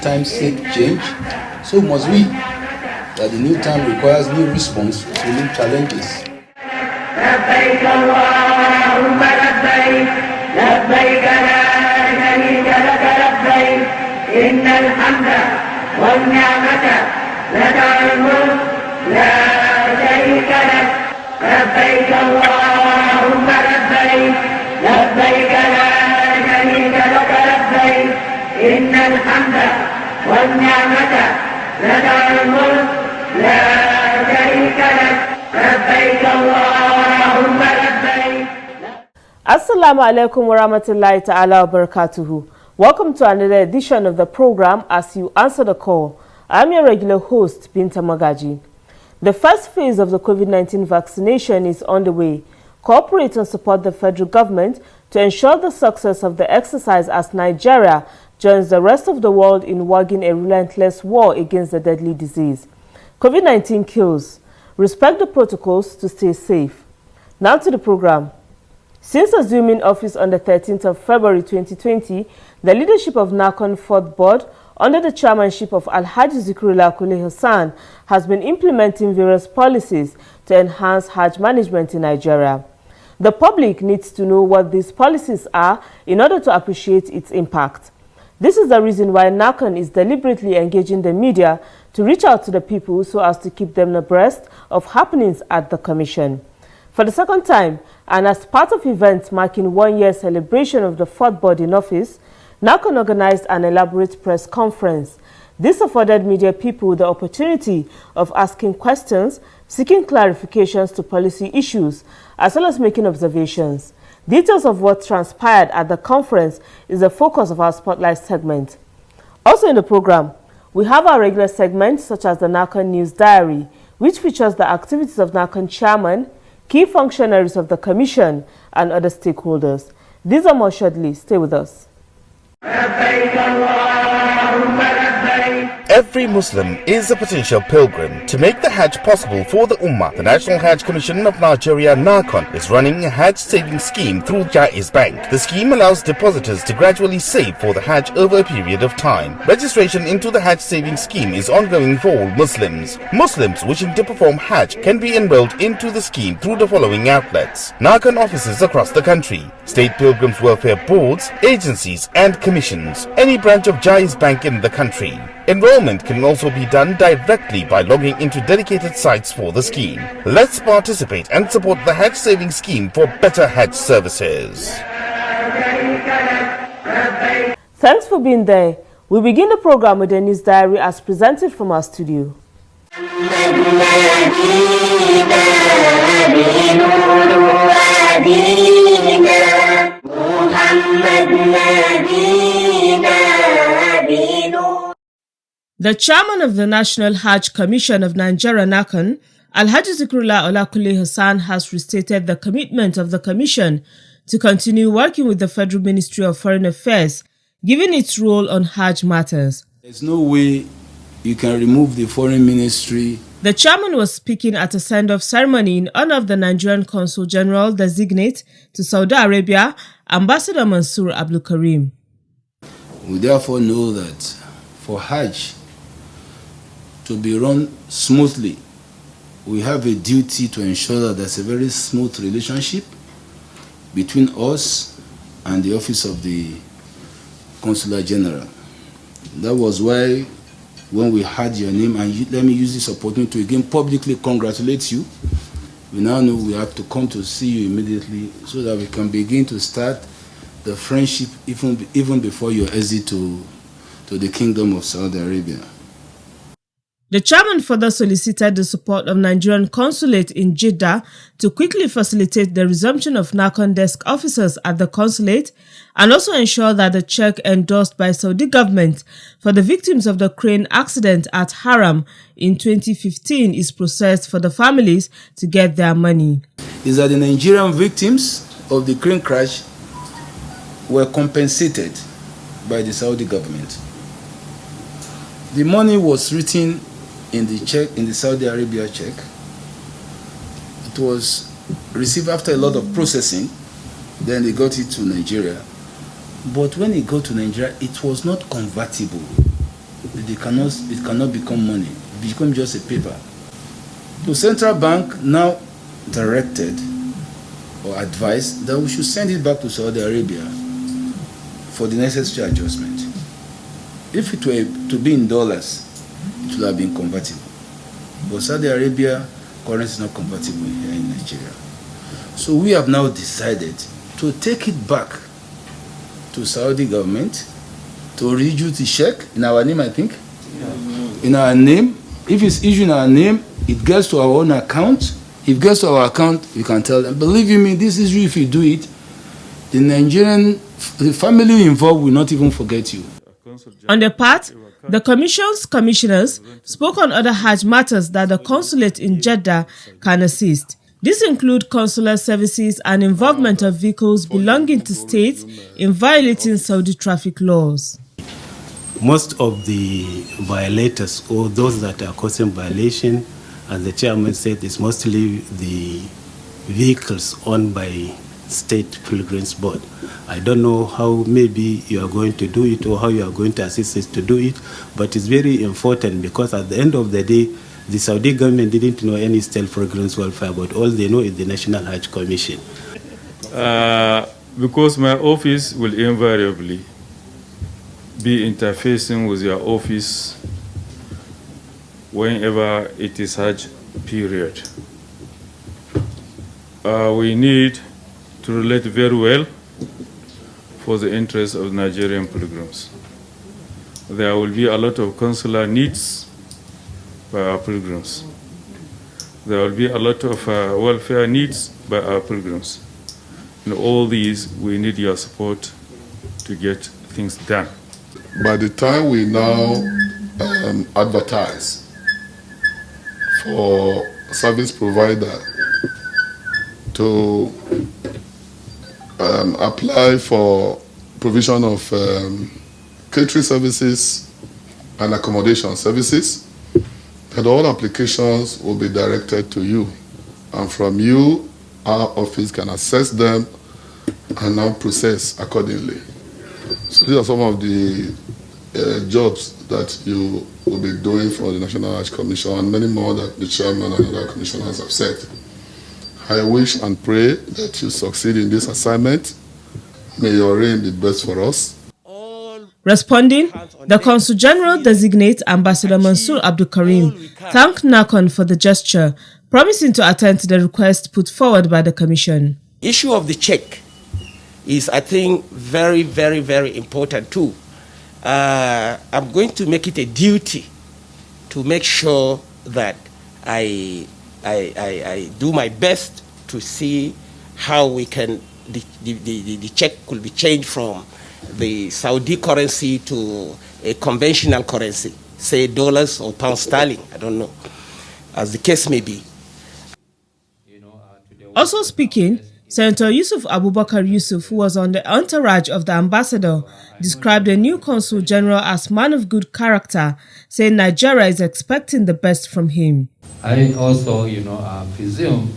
times seek change, so must we, that the new time requires new response to new challenges. لبيك اللهم لبيك لبيك لا شريك لك لبيك إن الحمد والنعمة لك الملك لا شريك لك لبيك اللهم لبيك لبيك لا شريك لك لبيك إن الحمد والنعمة لك الملك لا شريك لك لبيك اللهم لبيك. Assalamu alaikum wa rahmatullahi ta'ala wa barakatuhu. Welcome to another edition of the program As You Answer the Call. I'm your regular host, Binta Magaji. The first phase of the COVID-19 vaccination is on the way. Cooperate and support the federal government to ensure the success of the exercise as Nigeria joins the rest of the world in waging a relentless war against the deadly disease. COVID-19 kills. Respect the protocols to stay safe. Now to the program. Since assuming office on the 13th of February 2020, the leadership of NAHCON Fourth Board, under the chairmanship of Hajj Hassan, has been implementing various policies to enhance Hajj management in Nigeria. The public needs to know what these policies are in order to appreciate its impact. This is the reason why NAHCON is deliberately engaging the media to reach out to the people so as to keep them abreast of happenings at the Commission. For the second time, and as part of events marking 1 year celebration of the fourth board in office, NAHCON organized an elaborate press conference. This afforded media people the opportunity of asking questions, seeking clarifications to policy issues, as well as making observations. Details of what transpired at the conference is the focus of our Spotlight segment. Also in the program, we have our regular segments such as the NAHCON News Diary, which features the activities of NAHCON chairman, key functionaries of the Commission, and other stakeholders. These are more shortly. Stay with us. Every Muslim is a potential pilgrim. To make the Hajj possible for the Ummah, the National Hajj Commission of Nigeria, NAHCON, is running a Hajj savings scheme through Jaiz Bank. The scheme allows depositors to gradually save for the Hajj over a period of time. Registration into the Hajj savings scheme is ongoing for all Muslims. Muslims wishing to perform Hajj can be enrolled into the scheme through the following outlets: NAHCON offices across the country, state pilgrims welfare boards, agencies and commissions, any branch of Jaiz Bank in the country. Enrollment can also be done directly by logging into dedicated sites for the scheme. Let's participate and support the Hajj saving scheme for better Hajj services. Thanks for being there. We begin the program with the news diary as presented from our studio. The chairman of the National Hajj Commission of Nigeria, NAHCON, Alhaji Zikrullah Olakule Hassan, has restated the commitment of the Commission to continue working with the Federal Ministry of Foreign Affairs, given its role on Hajj matters. There's no way you can remove the Foreign Ministry. The chairman was speaking at a send-off ceremony in honor of the Nigerian Consul General designate to Saudi Arabia, Ambassador Mansour Abdul Karim. We therefore know that for Hajj to be run smoothly, we have a duty to ensure that there's a very smooth relationship between us and the office of the Consular General. That was why when we heard your name, and let me use this opportunity to again publicly congratulate you, we now know we have to come to see you immediately so that we can begin to start the friendship even before your exit to the Kingdom of Saudi Arabia. The chairman further solicited the support of Nigerian consulate in Jeddah to quickly facilitate the resumption of NAHCON desk officers at the consulate and also ensure that the check endorsed by Saudi government for the victims of the crane accident at Haram in 2015 is processed for the families to get their money. Is that the Nigerian victims of the crane crash were compensated by the Saudi government. The money was written in the check, in the Saudi Arabia check. It was received after a lot of processing. Then they got it to Nigeria. But when it got to Nigeria, it was not convertible. it cannot become money. It becomes just a paper. The central bank now directed or advised that we should send it back to Saudi Arabia for the necessary adjustment. If it were to be in dollars, it would have been convertible. But Saudi Arabia currency is not convertible here in Nigeria. So we have now decided to take it back to Saudi government to reissue the check in our name, I think. Yeah. In our name. If it's issued in our name, it gets to our own account. If it gets to our account, we can tell them, believe me, this is you. If you do it, the family involved will not even forget you. On their part, the Commission's commissioners spoke on other Hajj matters that the consulate in Jeddah can assist. These include consular services and involvement of vehicles belonging to states in violating Saudi traffic laws. Most of the violators, or those that are causing violation, as the chairman said, is mostly the vehicles owned by State Pilgrims Board. I don't know how maybe you are going to do it or how you are going to assist us to do it, but it's very important because at the end of the day, the Saudi government didn't know any State Pilgrims welfare, but all they know is the National Hajj Commission. Because my office will invariably be interfacing with your office whenever it is Hajj period. We need to relate very well for the interests of Nigerian pilgrims. There will be a lot of consular needs by our pilgrims. There will be a lot of welfare needs by our pilgrims. In all these, we need your support to get things done. By the time we now advertise for service provider to apply for provision of catering services and accommodation services, that all applications will be directed to you. And from you, our office can assess them and now process accordingly. So these are some of the jobs that you will be doing for the National Hajj Commission and many more that the chairman and other commissioners have said. I wish and pray that you succeed in this assignment. May your reign be best for us. Responding, the Consul General designate Ambassador Mansour Abdul Karim thanked NAHCON for the gesture, promising to attend to the request put forward by the Commission. Issue of the check is, I think, very, very, very important too. I'm going to make it a duty to make sure that I do my best to see how we can, the check could be changed from the Saudi currency to a conventional currency, say dollars or pound sterling, I don't know, as the case may be. Also speaking, Senator Yusuf Abubakar Yusuf, who was on the entourage of the ambassador, described the new Consul General as man of good character, saying Nigeria is expecting the best from him. I also, presume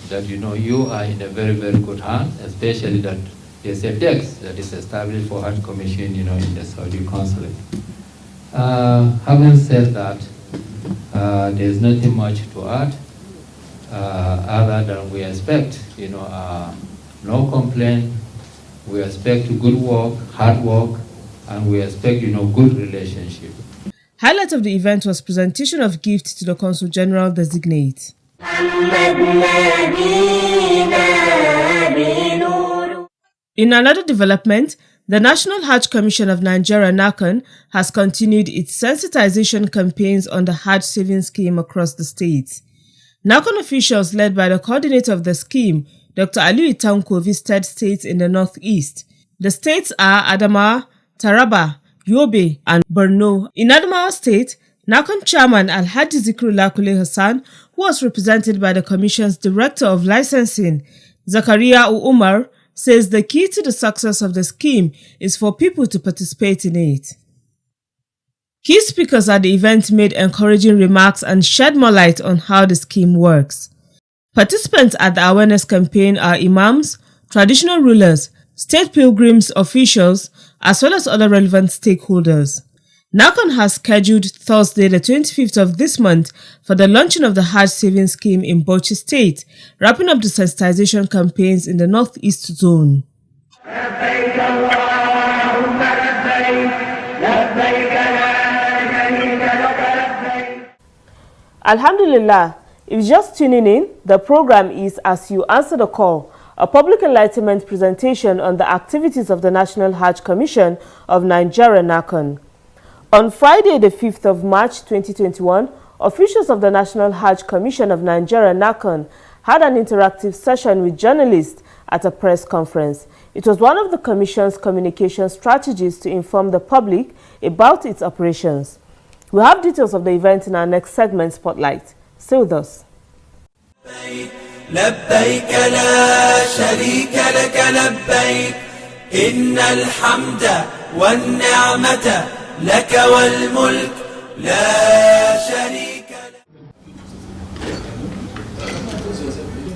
that, you are in a very, very good hands, especially that there's a desk that is established for Hajj Commission, in the Saudi consulate. Having said that, there's nothing much to add, other than we expect, no complaint. We expect good work, hard work, and we expect, good relationship. Highlight of the event was presentation of gifts to the Consul General designate. In another development, the National Hajj Commission of Nigeria, NAHCON, has continued its sensitization campaigns on the Hajj savings scheme across the states. NAHCON officials led by the coordinator of the scheme, Dr. Aliyu Tanko, visited states in the northeast. The states are Adamawa, Taraba, Yobe, and Borno. In Adamawa State, NAHCON chairman Alhaji Zikrullah Kule Hassan, who was represented by the Commission's Director of Licensing, Zakaria Umar, says the key to the success of the scheme is for people to participate in it. Key speakers at the event made encouraging remarks and shed more light on how the scheme works. Participants at the awareness campaign are imams, traditional rulers, state pilgrims officials, as well as other relevant stakeholders. NAHCON has scheduled Thursday, the 25th of this month, for the launching of the Hajj savings scheme in Bauchi State, wrapping up the sensitization campaigns in the Northeast Zone. Alhamdulillah, if you're just tuning in, the program is As You Answer the Call, a public enlightenment presentation on the activities of the National Hajj Commission of Nigeria, NAHCON. On Friday, the 5th of March 2021, officials of the National Hajj Commission of Nigeria, NAHCON, had an interactive session with journalists at a press conference. It was one of the Commission's communication strategies to inform the public about its operations. We have details of the event in our next segment, Spotlight. Stay with us. لبيك لا شريك لك لبيك إن الحمد والنعمة لك والملك لا شريك لك.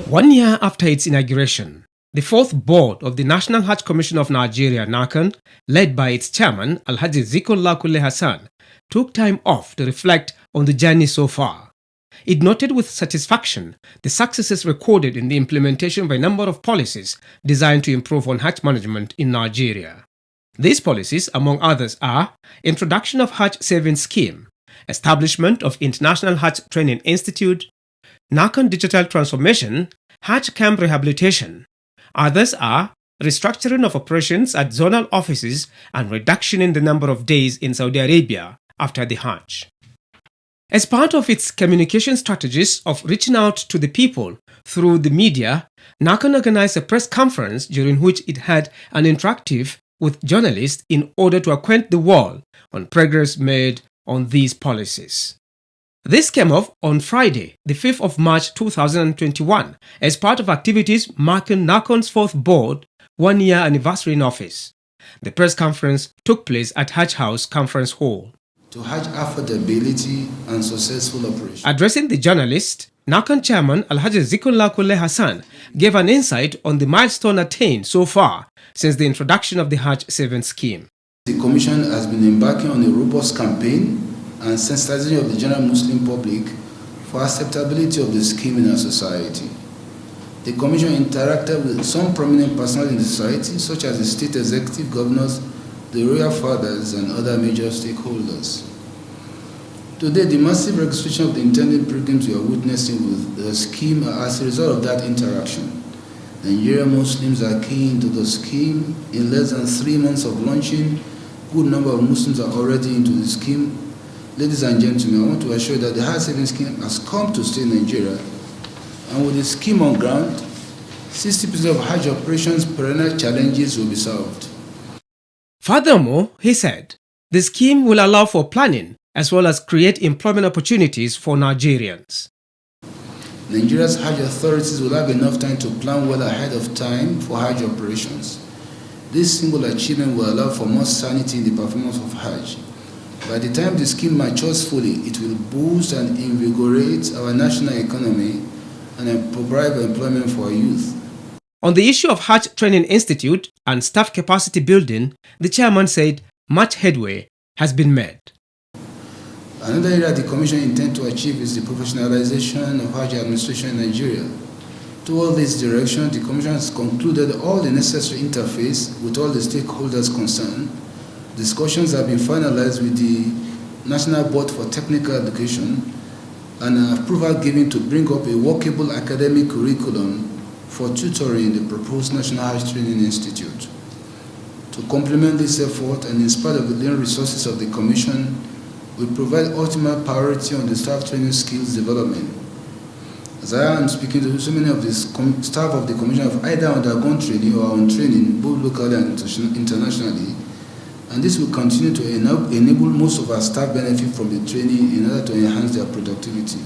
1 year after its inauguration, the fourth board of the National Hajj Commission of Nigeria, NAHCON, led by its chairman, Alhaji Zikrullah Kule Hassan, took time off to reflect on the journey so far. It noted with satisfaction the successes recorded in the implementation of a number of policies designed to improve on Hajj management in Nigeria. These policies, among others, are introduction of Hajj savings scheme, establishment of International Hajj Training Institute, NAHCON digital transformation, Hajj camp rehabilitation. Others are restructuring of operations at zonal offices and reduction in the number of days in Saudi Arabia after the Hajj. As part of its communication strategies of reaching out to the people through the media, NAHCON organized a press conference during which it had an interactive with journalists in order to acquaint the world on progress made on these policies. This came off on Friday, the 5th of March 2021, as part of activities marking NAHCON's fourth board 1 year anniversary in office. The press conference took place at Hajj House Conference Hall. To Hajj affordability and successful operation. Addressing the journalist, NAHCON chairman Alhaji Zikrullah Kule Hassan gave an insight on the milestone attained so far since the introduction of the Hajj savings scheme. The Commission has been embarking on a robust campaign and sensitizing of the general Muslim public for acceptability of the scheme in our society. The Commission interacted with some prominent personnel in the society, such as the state executive governors, the royal fathers, and other major stakeholders. Today, the massive registration of the intended pilgrims we are witnessing with the scheme are as a result of that interaction. Nigerian Muslims are keen to the scheme. In less than 3 months of launching, good number of Muslims are already into the scheme. Ladies and gentlemen, I want to assure you that the Hajj savings scheme has come to stay in Nigeria, and with the scheme on ground, 60% of Hajj operations' perennial challenges will be solved. Furthermore, he said, the scheme will allow for planning as well as create employment opportunities for Nigerians. Nigeria's Hajj authorities will have enough time to plan well ahead of time for Hajj operations. This single achievement will allow for more sanity in the performance of Hajj. By the time the scheme matures fully, it will boost and invigorate our national economy and provide employment for our youth. On the issue of Hajj Training Institute and staff capacity building, the chairman said much headway has been made. Another area the Commission intends to achieve is the professionalization of Hajj administration in Nigeria. Toward this direction, the Commission has concluded all the necessary interface with all the stakeholders concerned. Discussions have been finalized with the National Board for Technical Education and approval given to bring up a workable academic curriculum for tutoring the proposed National Hajj Training Institute. To complement this effort and in spite of the limited resources of the Commission, we provide ultimate priority on the staff training skills development. As I am speaking to so many of the staff of the Commission have either undergone training or on training, both locally and internationally, and this will continue to enable most of our staff benefit from the training in order to enhance their productivity.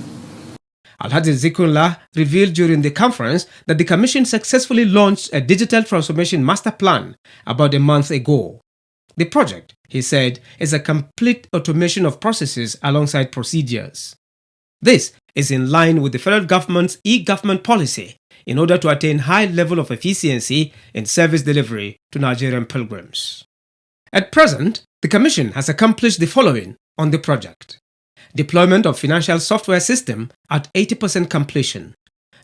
Alhaji Zikrullah revealed during the conference that the Commission successfully launched a digital transformation master plan about a month ago. The project, he said, is a complete automation of processes alongside procedures. This is in line with the federal government's e-government policy in order to attain high level of efficiency in service delivery to Nigerian pilgrims. At present, The Commission has accomplished the following on the project: deployment of financial software system at 80% completion,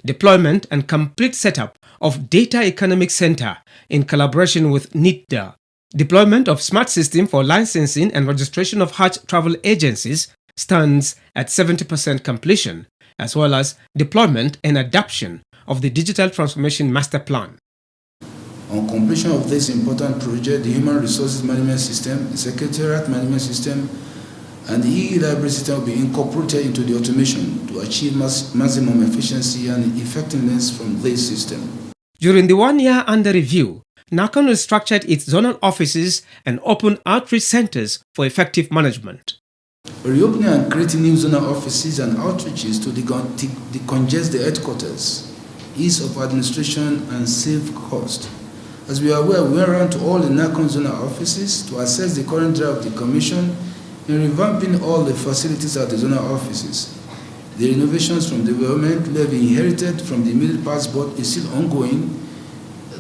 deployment and complete setup of Data Economic Center in collaboration with NITDA, deployment of smart system for licensing and registration of Hajj travel agencies stands at 70% completion, as well as deployment and adoption of the Digital Transformation Master Plan. On completion of this important project, the Human Resources Management System, the Secretariat Management System, and the e-library system will be incorporated into the automation to achieve maximum efficiency and effectiveness from this system. During the 1 year under review, NAHCON restructured its zonal offices and opened outreach centers for effective management. Reopening and creating new zonal offices and outreaches to decongest the headquarters, ease of administration and save cost. As we are aware, we went around to all the NAHCON zonal offices to assess the current drive of the Commission in revamping all the facilities at the zonal offices. The renovations from the development levy inherited from the immediate past board is still ongoing.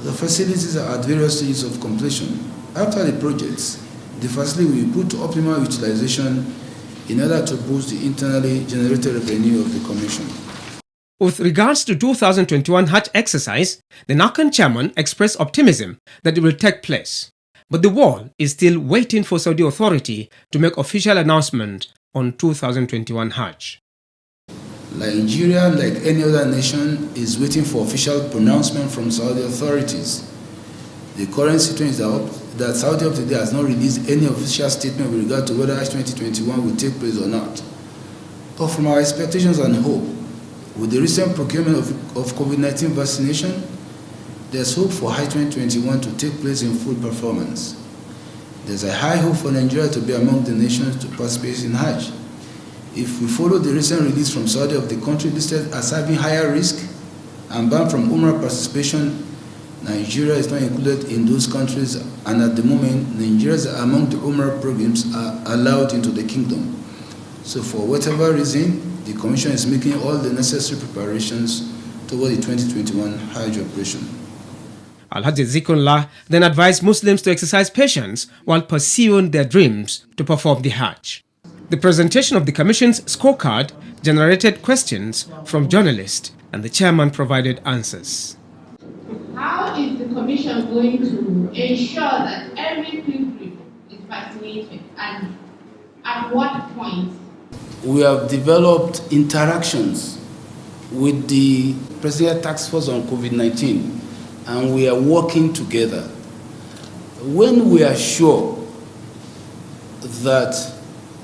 The facilities are at various stages of completion. After the projects, the facility will be put to optimal utilization in order to boost the internally generated revenue of the Commission. With regards to 2021 Hajj exercise, the NAHCON chairman expressed optimism that it will take place. But the world is still waiting for Saudi authority to make official announcement on 2021 Hajj. Nigeria, like any other nation, is waiting for official pronouncement from Saudi authorities. The current situation is that Saudi up to today has not released any official statement with regard to whether Hajj 2021 will take place or not. But from our expectations and hope, with the recent procurement of COVID-19 vaccination, there's hope for Hajj 2021 to take place in full performance. There's a high hope for Nigeria to be among the nations to participate in Hajj. If we follow the recent release from Saudi of the country listed as having higher risk and banned from Umrah participation, Nigeria is not included in those countries, and at the moment, Nigeria is among the Umrah programs are allowed into the kingdom. So for whatever reason, the Commission is making all the necessary preparations toward the 2021 Hajj operation. Al-Hajj Zikrullah then advised Muslims to exercise patience while pursuing their dreams to perform the Hajj. The presentation of the Commission's scorecard generated questions from journalists, and the chairman provided answers. How is the Commission going to ensure that every pilgrim is vaccinated, and at what point? We have developed interactions with the Presidential Task Force on COVID-19, and we are working together. When we are sure that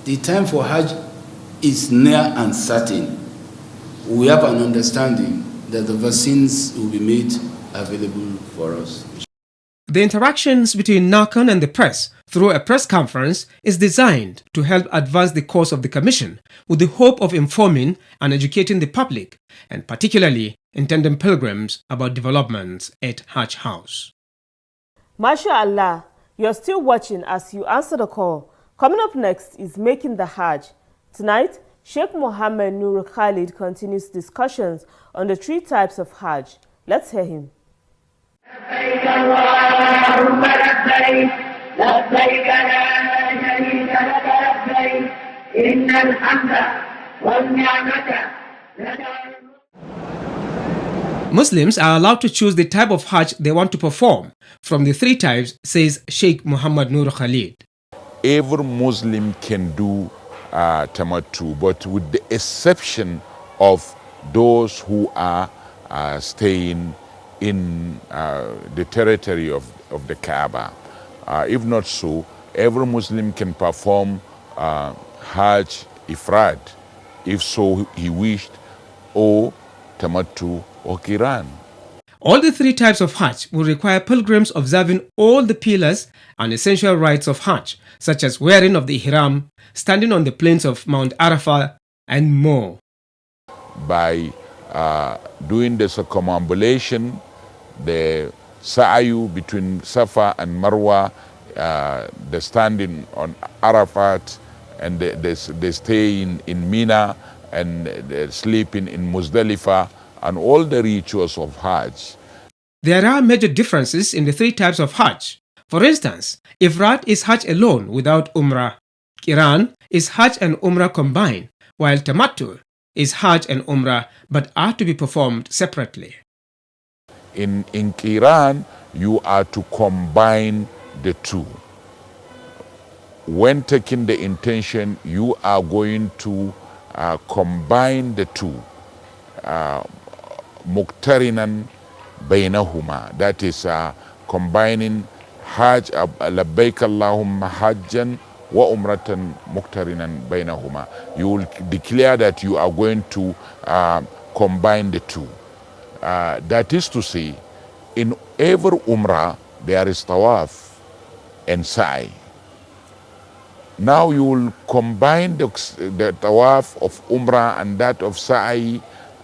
the time for Hajj is near and certain, we have an understanding that the vaccines will be made available for us. The interactions between NAHCON and the press through a press conference is designed to help advance the course of the Commission with the hope of informing and educating the public, and particularly intending pilgrims about developments at Hajj House. MashaAllah, you're still watching as you answer the call. Coming up next is Making the Hajj. Tonight, Sheikh Mohammed Nur Khalid continues discussions on the 3 types of Hajj. Let's hear him. لبيك اللهم لبيك لبيك لا شريك لك لبيك إن الحمد والنعمة لك. Muslims are allowed to choose the type of Hajj they want to perform from the 3 types, says Sheikh Mohammed Nur Khalid. Every Muslim can do tamattu, but with the exception of those who are staying in the territory of the Kaaba. If not so, every Muslim can perform Hajj Ifrad, if so he wished, or Tamattu or Qiran. All the 3 types of Hajj will require pilgrims observing all the pillars and essential rites of Hajj, such as wearing of the Ihram, standing on the plains of Mount Arafah, and more. By doing the circumambulation, the sa'yu between Safa and Marwa, the standing on Arafat, and the stay in Mina, and the sleeping in Muzdalifah, and all the rituals of Hajj. There are major differences in the 3 types of Hajj. For instance, Ifrad is Hajj alone without Umrah. Qiran is Hajj and Umrah combined, while Tamattu is Hajj and Umrah but are to be performed separately. In Qiran, you are to combine the two. When taking the intention, you are going to combine the two. Muqtarinan baynahuma. That is combining Hajj, labbaik Allahumma hajjan wa umratan muqtarinan baynahuma. You will declare that you are going to combine the two. That is to say, in every umrah there is tawaf and sa'i. Now you will combine the tawaf of umrah and that of sa'i,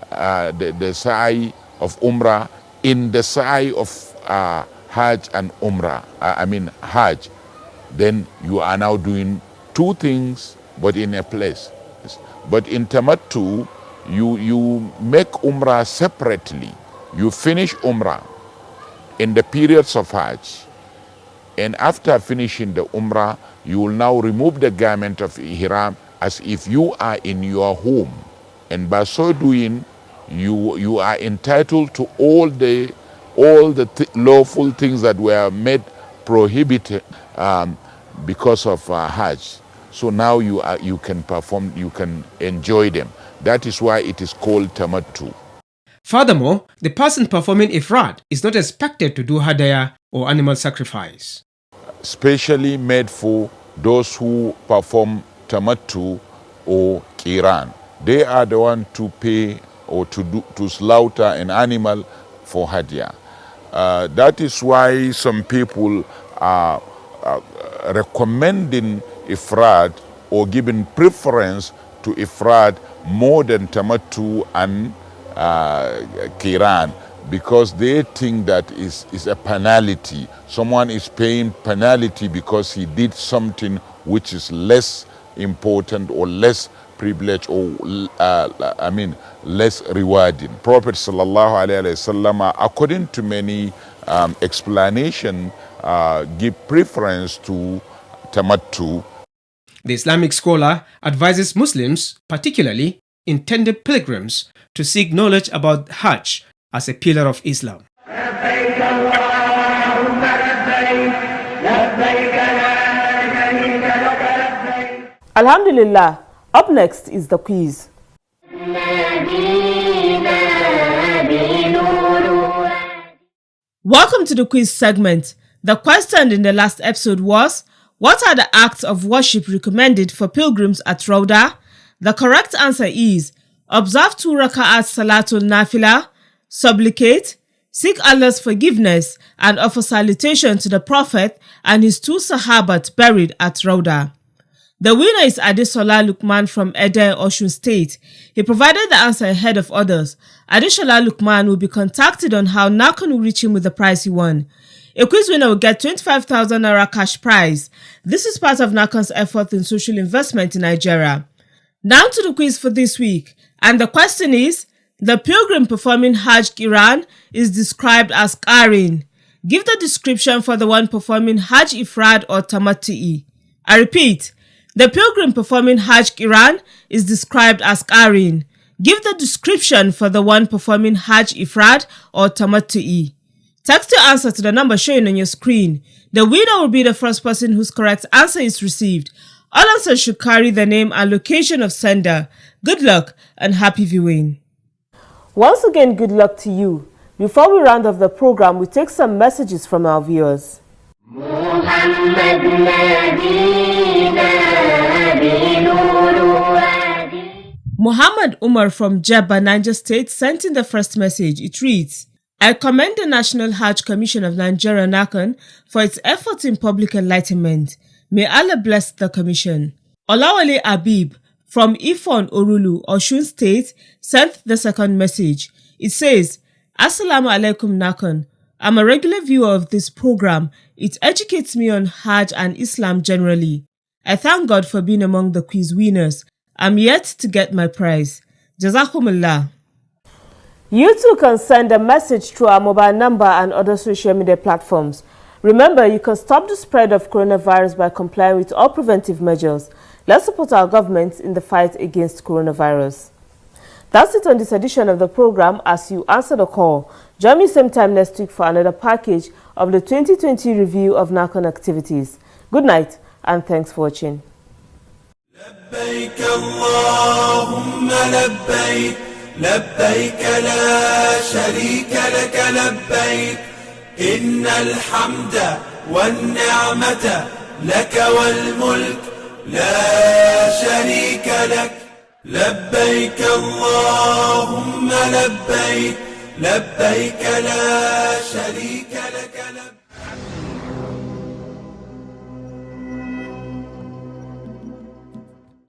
the sa'i of umrah in the sa'i of Hajj and umrah, Hajj. Then you are now doing two things but in a place. But in Tamattu, you make umrah separately. You finish umrah in the periods of Hajj, and after finishing the umrah, you will now remove the garment of ihram as if you are in your home, and by so doing, you are entitled to all the lawful things that were made prohibited because of Hajj. So now you can perform, you can enjoy them. That is why it is called Tamattu. Furthermore, the person performing Ifrad is not expected to do hadaya or animal sacrifice. Specially made for those who perform Tamattu or Qiran. They are the one to pay or to slaughter an animal for hadiyah. That is why some people are recommending Ifrad or giving preference to Ifrad more than Tamattu and Qiran, because they think that is a penalty. Someone is paying penalty because he did something which is less important or less privileged or less rewarding. Prophet sallallahu alaihi wasallam, according to many explanation, give preference to Tamattu. The Islamic scholar advises Muslims, particularly intended pilgrims, to seek knowledge about Hajj as a pillar of Islam. Alhamdulillah, up next is the quiz. Welcome to the quiz segment. The question in the last episode was, what are the acts of worship recommended for pilgrims at Rauda? The correct answer is, observe 2 raka'at salatul nafila, supplicate, seek Allah's forgiveness, and offer salutation to the Prophet and his 2 sahabat buried at Rauda. The winner is Adesola Lukman from Ede, Osun State. He provided the answer ahead of others. Adesola Lukman will be contacted on how NAHCON will reach him with the prize he won. A quiz winner will get 25,000 Naira cash prize. This is part of NAHCON's effort in social investment in Nigeria. Now to the quiz for this week. And the question is, the pilgrim performing Hajj Qiran is described as Qarin. Give the description for the one performing Hajj Ifrad or Tamattu'i. I repeat, the pilgrim performing Hajj Qiran is described as Qarin. Give the description for the one performing Hajj Ifrad or Tamattu'i. Text your answer to the number showing on your screen. The winner will be the first person whose correct answer is received. All answers should carry the name and location of sender. Good luck and happy viewing. Once again, good luck to you. Before we round off the program, we take some messages from our viewers. Muhammad Umar from Jebba, Niger State sent in the first message. It reads, I commend the National Hajj Commission of Nigeria NAHCON for its efforts in public enlightenment. May Allah bless the commission. Olawale Abib from Ifon Orulu, Osun State sent the second message. It says, Assalamu alaikum NAHCON. I'm a regular viewer of this program. It educates me on Hajj and Islam generally. I thank God for being among the quiz winners. I'm yet to get my prize. Jazakumullah. You too can send a message through our mobile number and other social media platforms. Remember, you can stop the spread of coronavirus by complying with all preventive measures. Let's support our government in the fight against coronavirus. That's it on this edition of the program. As you answer the call, join me same time next week for another package of the 2020 review of NAHCON activities. Good night and thanks for watching. لبيك اللهم لبيك لبيك لا شريك لك لبيك إن الحمد والنعمة لك والملك لا شريك لك لبيك اللهم لبيك لبيك لا شريك لك